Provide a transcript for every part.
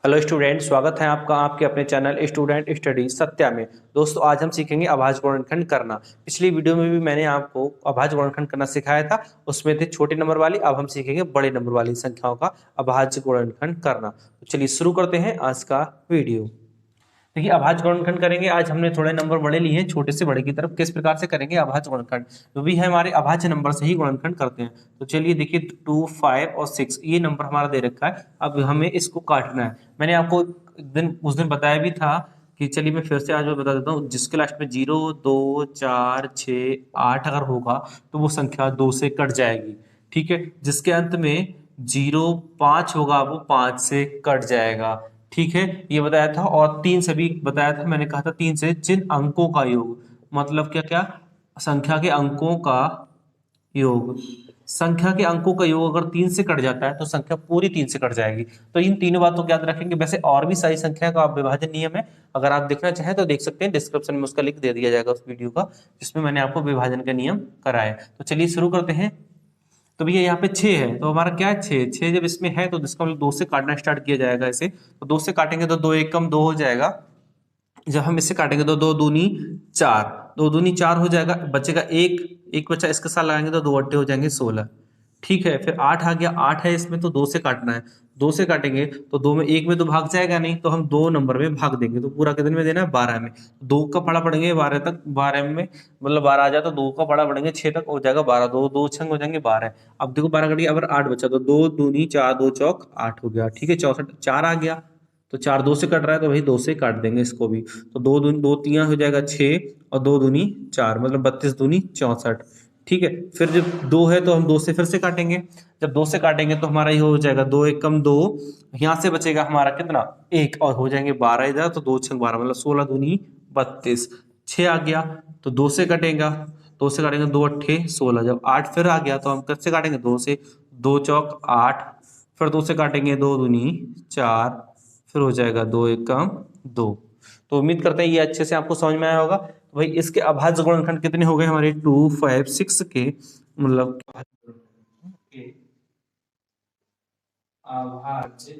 Hello student, स्वागत है आपका आपके अपने चैनल स्टूडेंट स्टडी सत्या में। दोस्तों, आज हम सीखेंगे अभाज्य गुणनखंड करना। पिछली वीडियो में भी मैंने आपको अभाज्य गुणनखंड करना सिखाया था, उसमें थे छोटे नंबर वाली। अब हम सीखेंगे बड़े नंबर वाली संख्याओं का अभाज्य गुणनखंड करना। तो चलिए शुरू करते हैं आज का वीडियो। देखिए, अभाज्य गुणनखंड करेंगे। आज हमने थोड़े नंबर बड़े लिए हैं छोटे से बड़े की तरफ। किस प्रकार से करेंगे अभाज्य गुणनखंड, जो भी है हमारे अभाज्य नंबर से ही गुणनखंड करते हैं। तो चलिए देखिए, 2, 5 और 6 ये नंबर हमारा दे रखा है। अब हमें इसको काटना है। मैंने आपको उस दिन बताया भी था कि चलिए मैं फिर से आज बता देता हूँ। जिसके लास्ट में 0, 2, 4, 6, 8 अगर होगा तो वो संख्या 2 से कट जाएगी। ठीक है। जिसके अंत में 0, 5 होगा वो 5 से कट जाएगा। ठीक है, ये बताया था। और 3 से भी बताया था। मैंने कहा था 3 से जिन अंकों का योग, मतलब क्या क्या, संख्या के अंकों का योग। संख्या के अंकों का योग अगर 3 से कट जाता है तो संख्या पूरी 3 से कट जाएगी। तो इन तीनों बातों को याद रखेंगे। वैसे और भी सारी संख्या का विभाजन नियम है, अगर आप देखना चाहें तो देख सकते हैं। डिस्क्रिप्शन में उसका लिंक दे दिया जाएगा उस वीडियो का, जिसमें मैंने आपको विभाजन का नियम कराया। तो चलिए शुरू करते हैं। तो भैया यहाँ पे 6 है, तो हमारा क्या है, 6। 6 जब इसमें है तो इसका मतलब 2 से काटना स्टार्ट किया जाएगा इसे। तो 2 से काटेंगे तो 2 एक कम 2 हो जाएगा। जब हम इससे काटेंगे तो 2 दूनी 4, 2 दूनी 4 हो जाएगा। बचेगा एक, एक बचा, इसके साथ लगाएंगे तो 2 अट्ठे हो जाएंगे 16। ठीक है, फिर 8 आ गया। 8 है इसमें तो 2 से काटना है। 2 से काटेंगे तो 2 में, 1 में तो भाग जाएगा नहीं, तो हम 2 नंबर में भाग देंगे। तो पूरा कितने में देना है, 12 में। 2 का पड़ा पड़ेंगे 12 तक, 12 में मतलब 12 आ जाए तो 2 का पड़ा पड़ेंगे 6 तक, हो जाएगा 12। 2 2 छंग हो जाएंगे 12। अब देखो 12 कट गया, अब 8 बचा तो 2 दूनी 4, 2 चौक 8 हो गया। ठीक है, 64, 4 आ गया। तो 4 2 से कट रहा है तो भाई 2 से काट देंगे इसको भी। तो 2 दूनी 2 तियां हो जाएगा 6, और 2 दूनी 4, मतलब 32 दूनी 64। ठीक है, फिर जब 2 है तो हम 2 से फिर से काटेंगे। जब 2 से काटेंगे तो हमारा ये हो जाएगा 2 एक कम 2, यहाँ से बचेगा हमारा कितना, 1, और हो जाएंगे 12 इधर। तो 2 छंग 12, मतलब 16 दूनी 32। 6 आ गया तो 2 से कटेगा। 2 से काटेंगे 2 अट्ठे 16। जब 8 फिर आ गया तो हम कैसे काटेंगे, 2 से। 2 चौक 8, फिर 2 से काटेंगे 2 दूनी 4, फिर हो जाएगा 2 एक कम 2। तो उम्मीद करते हैं ये अच्छे से आपको समझ में आया होगा। तो भाई इसके अभाज्य गुणनखंड कितने हो गए हमारे, 2, 5, 6 के, मतलब के अभाज्य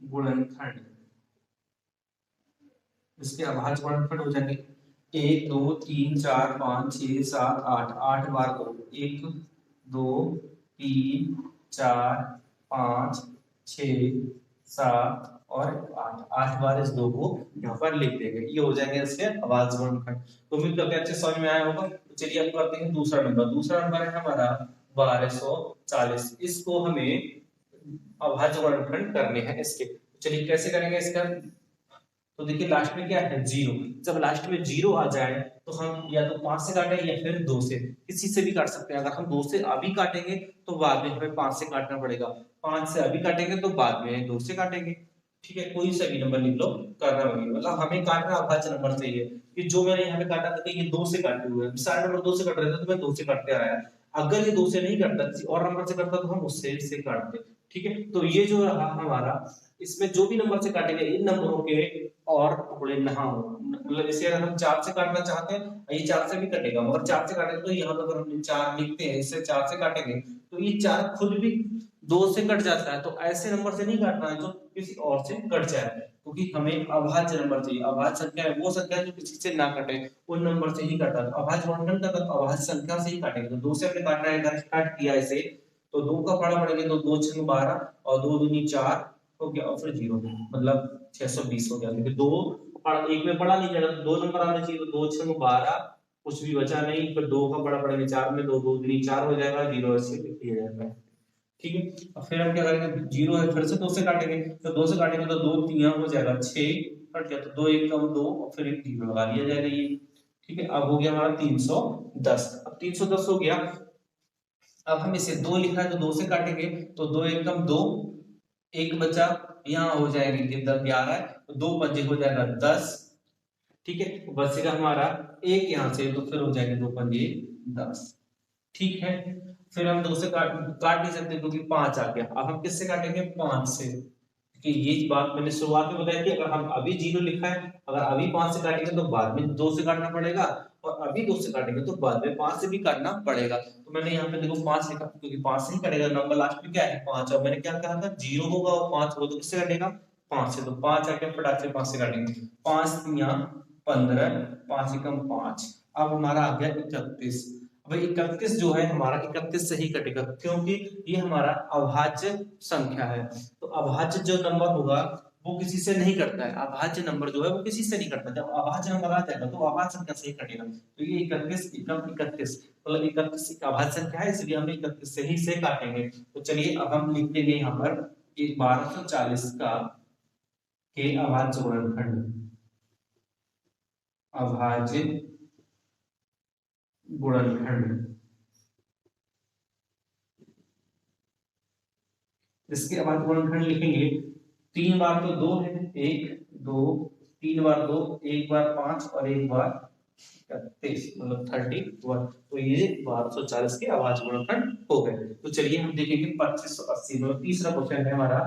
गुणनखंड। इसके अभाज्य गुणनखंड हो जाएंगे 1, 2, 3, 4, 5, 6, 7, 8। 8 बार 2, 1, 2, 3, 4, 5, 6, 7 और 8। 8 बार इस 2 को यहाँ पर लिख देंगे। ये हो जाएंगे इसके अभाज्य गुणनखंड। तो उम्मीद करते हैं अच्छे समझ में आया होगा। तो चलिए अब करते हैं दूसरा नंबर। दूसरा नंबर है हमारा 1240। इसको हमें अभाज्य गुणनखंड करने हैं इसके। चलिए कैसे करेंगे इसका। तो देखिए लास्ट में क्या है, 0। जब लास्ट में 0 आ जाए तो हम या तो 5 से काटें या फिर 2 से, किसी से भी काट सकते हैं। अगर हम 2 से अभी काटेंगे तो बाद में हमें 5 से काटना पड़ेगा। 5 से अभी काटेंगे तो बाद में 2 से काटेंगे। ठीक है, कोई सा भी नंबर लिख लो, करना वही, मतलब हमें काटना अभाज्य नंबर से ही है। कि जो मैंने यहाँ पे काटा था कि ये 2 से काटे हुए हैं, सारे नंबर 2 से कट रहे थे तो मैं 2 से काटते आया। अगर ये 2 से नहीं कटता, किसी और नंबर से करता तो हम उससे से काटते। ठीक है, तो ये जो रहा हमारा, इसमें जो भी नंबर से काटेंगे इन नंबरों के और टुकड़े ना हो। मतलब जैसे अगर हम 4 से काटना चाहते हैं, ये 4 से भी कटेगा, मगर 4 से काटेंगे तो यहाँ पे अगर हम 4 लिखते हैं, इससे 4 से काटेंगे तो ये 4 खुद भी 2 से कट जाता है। तो ऐसे नंबर से नहीं काटना है जो किसी और से कट जाए, क्योंकि हमें अभाज्य नंबर चाहिए। अभाज्य संख्या है वो संख्या जो किसी से ना कटे, उन नंबर से ही काटा। तो अभाज्य गुणनखंड का तो अभाज्य संख्या से ही काटेंगे। तो 2 से हमने काटना है, स्टार्ट किया इसे। तो 2 का पड़ा पड़ेगा तो 2 छंग 12 और 2 दूनी 4 हो गया, और फिर 0, मतलब 620 हो गया। क्योंकि 2 एक में पड़ा नहीं जाएगा तो 2 नंबर आने चाहिए। तो 2 छंग 12, कुछ भी बचा नहीं। फिर 2 का पड़ा पड़ेगा 4 में, 2 2 दूनी 4 हो जाएगा, 0 ऐसे लिख दिया जाएगा। ठीक है, अब फिर हम क्या करेंगे, 0 है फिर से 2 से काटेंगे। तो 2 से काटेंगे तो 2 3 हो जाएगा 6, कट गया तो 2 एक कम 2, और फिर एक 0 लगा दिया जाएगा ये। ठीक है, अब हो गया हमारा 310। अब 310 हो गया। अब हम इसे 2 लिखा है तो 2 से काटेंगे। तो 2 एक कम 2, एक बचा, यहाँ हो जाएगी 11, तो 2 पंजे हो जाएगा 10। ठीक है, तो बचेगा हमारा एक यहाँ से, तो फिर हो जाएंगे 2 पंजे 10। ठीक है, फिर हम 2 से काट काट नहीं सकते क्योंकि 5 आ गया। अब हम किससे काटेंगे, 5 से। कि ये बात मैंने शुरुआत में बताई थी, अगर हम अभी 0 लिखा है, अगर अभी 5 से काटेंगे तो बाद में 2 से काटना पड़ेगा। और अभी 2 से काटेंगे तो बाद में 5 से भी काटना पड़ेगा। तो मैंने यहाँ पे देखो 5 लिखा, क्योंकि 5 से ही कटेगा, नंबर लास्ट में क्या है 5, और मैंने क्या कहा था 0 होगा और 5 होगा, तो किससे कटेगा 5 से, तो 5 आके फटाक से 5 से काटेंगे, 5 तियां 15, 5 एकम 5, अब हमारा आ गया 31। भाई 31 जो है हमारा 31 से ही कटेगा, क्योंकि ये हमारा अभाज्य संख्या है। तो अभाज्य जो नंबर होगा वो किसी से नहीं कटता है, अभाज्य नंबर जो है वो किसी से नहीं कटता, जब अभाज्य नंबर आ जाएगा तो अभाज्य संख्या से ही कटेगा। तो ये 31 एकम 31 मतलब 31 एक अभाज्य संख्या है, इसलिए हम 31 से ही से काटेंगे। तो चलिए अब हम लिख देंगे यहाँ पर 1240 का के अभाज्य गुणनखंड, अभाज्य गुणनखंड। इसके अभाज्य गुणनखंड लिखेंगे, 3 बार तो 2 है, 1 2 3 बार 2, 1 बार 5 और 1 बार 31 मतलब 31। तो ये 1240 के अभाज्य गुणनखंड हो गए। तो चलिए हम देखेंगे 2580, मतलब तीसरा क्वेश्चन है हमारा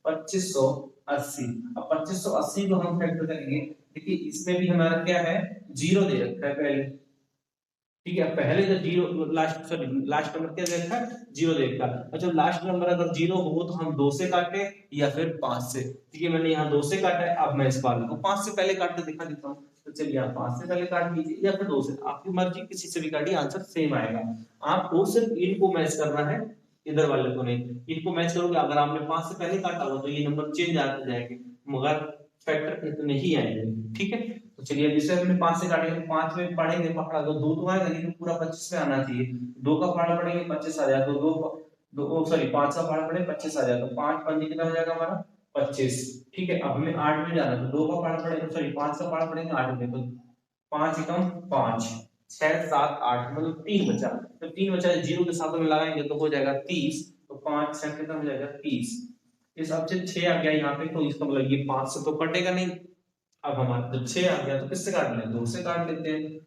2580। अब 2580 को हम फैक्टर करेंगे, देखिए इसमें भी हमारा क्या है 0 दे रखा है पहले, ठीक है, पहले जब 0 लास्ट, सॉरी लास्ट नंबर क्या देखा 0 देखा, अच्छा लास्ट नंबर अगर 0 हो तो हम 2 से काटे या फिर 5 से, ठीक है मैंने यहाँ 2 से काटा है, अब मैं इस वाले को 5 से पहले काट के दिखा देता हूँ। तो चलिए आप 5 से पहले काट लीजिए या फिर 2 से, आपकी मर्जी किसी से भी काटिए, आंसर सेम आएगा। आपको सिर्फ इनको मैच करना है, इधर वाले को नहीं, इनको मैच करोगे। अगर आपने 5 से पहले काटा हो तो ये नंबर चेंज आते जाएंगे, मगर फैक्टर इतने ही आएंगे, ठीक है। तो चलिए अब इसे हमने 5 से काटेंगे, 5 में पढ़ेंगे पकड़ा तो 2 तो आएगा, लेकिन पूरा 25 में आना चाहिए। 2 का पहाड़ पड़ेंगे 25 आ जाएगा, तो 2 सॉरी 5 का पहाड़ पड़े 25 आ जाएगा, तो 5 पंजे कितना हो जाएगा हमारा 25, ठीक है। अब हमें 8 में जाना है, तो 2 का पहाड़ पड़ेगा, सॉरी 5 का पहाड़ पड़ेगा 8 में, तो 5 एकम 5 6 7 8 मतलब 3 बचा, तो 3 बचा 0 के साथ में लगाएंगे तो हो जाएगा 30, तो 5 6 कितना हो जाएगा 30। इस अब से 6 आ गया यहाँ पे, तो इसका मतलब ये 5 से तो कटेगा नहीं। अब हमारा जब 6 आ गया तो किससे काट लें 2 से काट लेते हैं,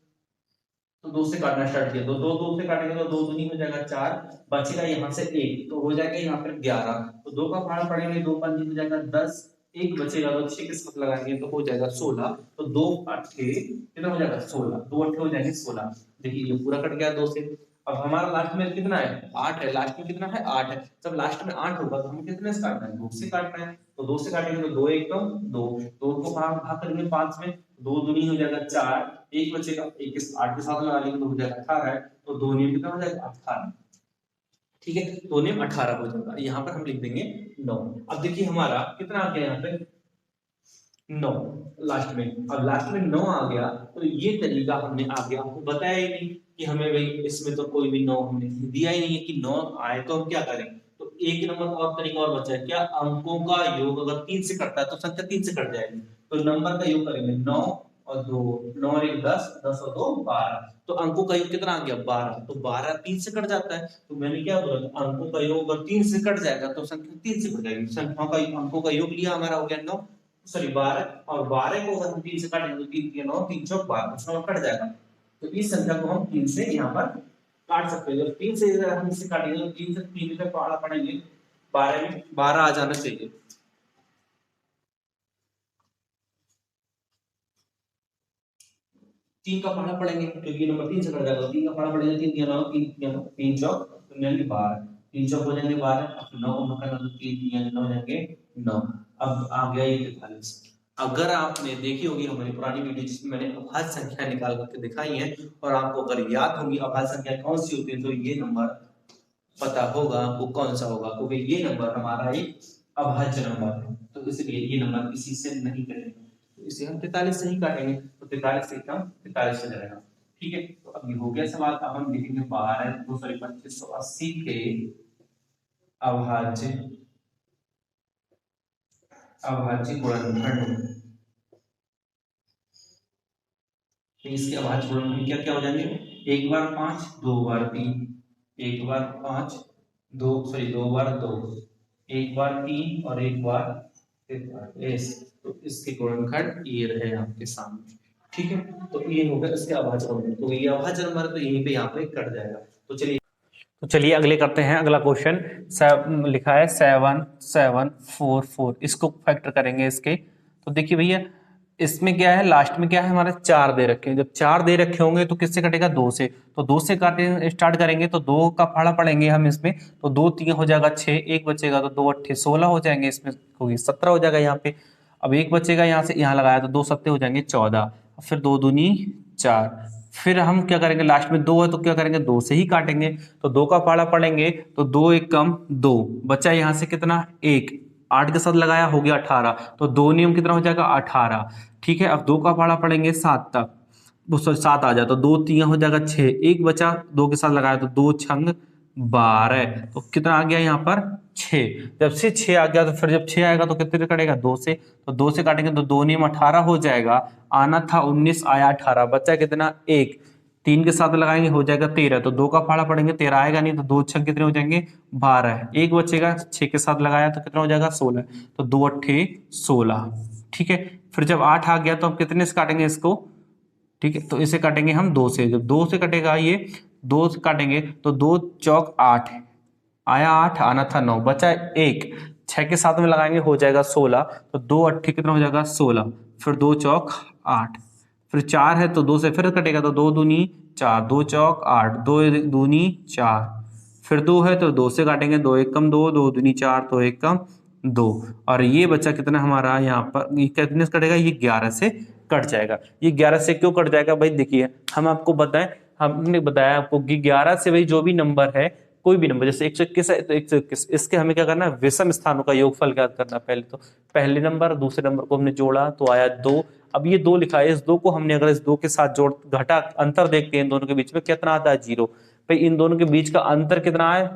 तो 2 से काटना स्टार्ट किया, तो 2 से काटेंगे तो 2 दूनी हो जाएगा 4, बचेगा यहाँ से 1, तो हो जाएगा यहाँ पर 11, तो 2 का पहाड़ पड़ेंगे 2 पंजे हो जाएगा 10, 1 बचेगा तो 6 के साथ लगाएंगे तो हो जाएगा 16, तो 2 अट्ठे कितना हो जाएगा 16, 2 अट्ठे हो जाएंगे 16। देखिए ये पूरा कट गया 2 से। अब हमारा लास्ट में कितना है 8 है, लास्ट में कितना है 8 है, जब लास्ट में 8 होगा तो हमें कितने से काटना है 2 से काटना है, तो 2 से काटेंगे तो 2 एकम 2, 2 को भाग करेंगे 5 में, 2 दूनी हो जाएगा 4, 1 बचेगा, 1 के 8 के साथ लगा लेंगे तो हो जाएगा 18 है, तो 2 नियम कितना हो जाएगा 18, ठीक है, 2 नियम 18 हो जाएगा। यहाँ पर हम लिख देंगे 9। अब देखिए हमारा कितना आ गया यहाँ पे 9 लास्ट में, अब लास्ट में 9 आ गया, तो ये तरीका हमने आगे आपको बताया ही नहीं कि हमें भाई इसमें तो कोई भी 9 हमने दिया ही नहीं है कि 9 आए तो हम क्या करें। तो एक नंबर और तरीका और बचा है क्या, अंकों का योग अगर 3 से कटता है तो संख्या 3 से कट जाएगी, तो नंबर का योग करेंगे 9 और 2, 9 और 1 10, 10 और 2 12, तो अंकों का योग कितना आ गया 12, तो 12 3 से कट जाता है, तो मैंने क्या बोला अंकों का योग अगर 3 से कट जाएगा तो संख्या 3 से कट जाएगी, संख्याओं का अंकों का योग लिया हमारा हो गया 9, सॉरी 12, और 12 को अगर हम 3 से काटेंगे तो 3 3 9 3 चौक 12 उसमें कट जाएगा, तो इस संख्या को हम 3 से यहाँ पर काट सकते हैं। जब 3 से अगर हम इसे काटेंगे तो 3 से 3 तक पहाड़ा पड़ेंगे 12 में 12 आ जाना चाहिए, तीन का पहाड़ा पड़ेंगे क्योंकि नंबर 3 से कट जाएगा, 3 का पहाड़ा पड़ेगा 3 9 3 3 चौक तो यानी 12, 3 चौक हो जाएंगे 12, अब 9 को करना तो 3 3 9 हो जाएंगे 9। अब आ गया ये 43। अगर आपने देखी होगी हमारी पुरानी वीडियो जिसमें मैंने अभाज्य संख्या निकाल करके दिखाई है, और आपको अगर याद होगी अभाज्य संख्या कौन सी होती है, तो ये नंबर पता होगा आपको कौन सा होगा, क्योंकि ये नंबर हमारा एक अभाज्य नंबर है, तो इसलिए ये नंबर किसी से नहीं कटेगा, तो इसे हम 43 से ही काटेंगे, तो 43 से कम 43 से जाएगा, ठीक है। तो अब ये हो गया सवाल। अब हम लिखेंगे 2580 के अभाज्य अभाज्य गुणनखंड, तो इसके अभाज्य गुणनखंड क्या क्या हो जाएंगे, 1 बार 5 2 बार 3, 1 बार 5 2 सॉरी 2 बार 2, 1 बार 3 और 1 बार 3, तो इसके गुणनखंड ये रहे आपके सामने, ठीक है। तो ये हो गया इसके अभाज्य गुणनखंड, तो ये अभाज्य नंबर तो यहीं पे यहाँ पे कट जाएगा। तो चलिए अगले करते हैं, अगला क्वेश्चन लिखा है 7744, इसको फैक्टर करेंगे इसके। तो देखिए भैया इसमें क्या है, लास्ट में क्या है हमारे 4 दे रखे हैं। जब 4 दे रखे होंगे तो किससे कटेगा, 2 से। तो 2 से काटे स्टार्ट करेंगे तो 2 का फाड़ा पड़ेंगे हम इसमें, तो 2 3 हो जाएगा 6, एक बचेगा तो 2 8 16 हो जाएंगे, इसमें होगी 17 हो जाएगा यहाँ पे। अब एक बचेगा यहाँ से, यहाँ लगाया तो 2 सत्ते हो जाएंगे 14, फिर 2 दूनी 4। फिर हम क्या करेंगे, लास्ट में 2 है तो क्या करेंगे, 2 से ही काटेंगे। तो 2 का फाड़ा पड़ेंगे तो 2 एक कम 2, बचा यहाँ से कितना 1, 8 के साथ लगाया हो गया 18, तो 2 नियम कितना हो जाएगा 18। ठीक है, अब 2 का फाड़ा पड़ेंगे 7 तक, वो सॉरी 7 आ जाए तो 2 3 हो जाएगा 6, एक बचा 2 के साथ लगाया तो 2 छंग 12, तो कितना आ गया यहाँ पर 6। जब से 6 आ गया तो फिर जब 6 आएगा तो कितने कटेगा 2 से, तो 2 से काटेंगे तो 2 नियम 18 हो जाएगा, आना था 19 आया 18, बचा कितना 1, 3 के साथ लगाएंगे हो जाएगा 13, तो 2 का फाड़ा पड़ेंगे 13 आएगा नहीं, तो 2 छंग कितने हो जाएंगे 12, एक बचेगा 6 के साथ लगाया तो कितना हो जाएगा 16, तो 2 अट्ठे 16। ठीक है, फिर जब 8 आ गया तो हम कितने से काटेंगे इसको, ठीक है, तो इसे काटेंगे हम 2 से। जब 2 से कटेगा ये, 2 से काटेंगे तो 2 चौक 8 आया 8, आना था 9, बचा 1, 6 के साथ में लगाएंगे हो जाएगा 16, तो 2 अट्ठे कितना हो जाएगा 16, फिर 2 चौक 8, फिर 4 है तो 2 से फिर कटेगा तो 2 दूनी 4, 2 चौक 8, 2 दूनी 4, फिर 2 है तो 2 से काटेंगे, 2 एक कम 2, 2 दूनी 4, तो एक कम 2, और ये बच्चा कितना हमारा यहाँ पर, ये कितने से कटेगा, ये 11 से कट जाएगा। ये 11 से क्यों कट जाएगा भाई, देखिए हम आपको बताएं, हमने बताया आपको कि 11 से भाई जो भी नंबर है, कोई भी नंबर जैसे 121 है तो 121, इसके हमें क्या करना है, विषम स्थानों का योगफल ज्ञात करना। पहले तो पहले नंबर दूसरे नंबर को हमने जोड़ा तो आया 2, अब ये 2 लिखा है, इस 2 को हमने अगर इस 2 के साथ जोड़ घटा, अंतर देखते हैं इन दोनों के बीच में कितना आता है 0, भाई इन दोनों के बीच का अंतर कितना है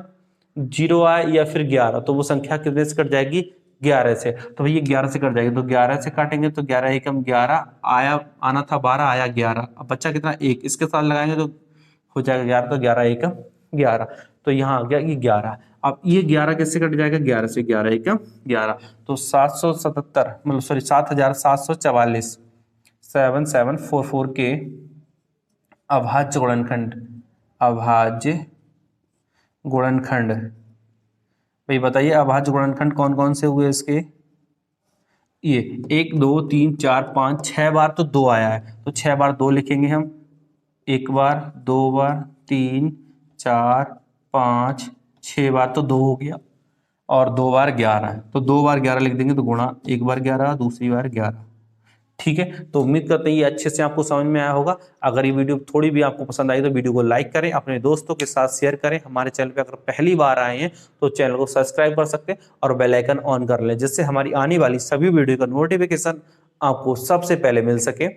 0 आए या फिर 11, तो वो संख्या कितने से कट जाएगी 11 से, तो ये 11 से कट जाएगी, तो 11 से काटेंगे तो 11 एकम 11 आया, आना था 12 आया 11, अब बच्चा कितना 1, इसके साथ लगाएंगे तो हो जाएगा 11, तो 11 एकम 11, तो यहाँ आ गया ये 11। अब ये 11 किससे कट जाएगा, 11 से, 11 एकम 11, तो 777 मतलब सॉरी 7744 7744 के अभाज्य गुणनखंड, अभाज्य गुणनखंड, भाई बताइए अभाज्य गुणनखंड कौन कौन से हुए इसके, ये 1 2 3 4 5 6 बार तो 2 आया है, तो 6 बार 2 लिखेंगे हम, 1 बार 2 बार 3 4 5 6 बार तो 2 हो गया, और 2 बार 11 है तो 2 बार 11 लिख देंगे, तो गुणा 1 बार 11 दूसरी बार 11। ठीक है, तो उम्मीद करते हैं ये अच्छे से आपको समझ में आया होगा। अगर ये वीडियो थोड़ी भी आपको पसंद आई तो वीडियो को लाइक करें, अपने दोस्तों के साथ शेयर करें। हमारे चैनल पे अगर पहली बार आए हैं तो चैनल को सब्सक्राइब कर सकते हैं और बेल आइकन ऑन कर लें, जिससे हमारी आने वाली सभी वीडियो का नोटिफिकेशन आपको सबसे पहले मिल सके।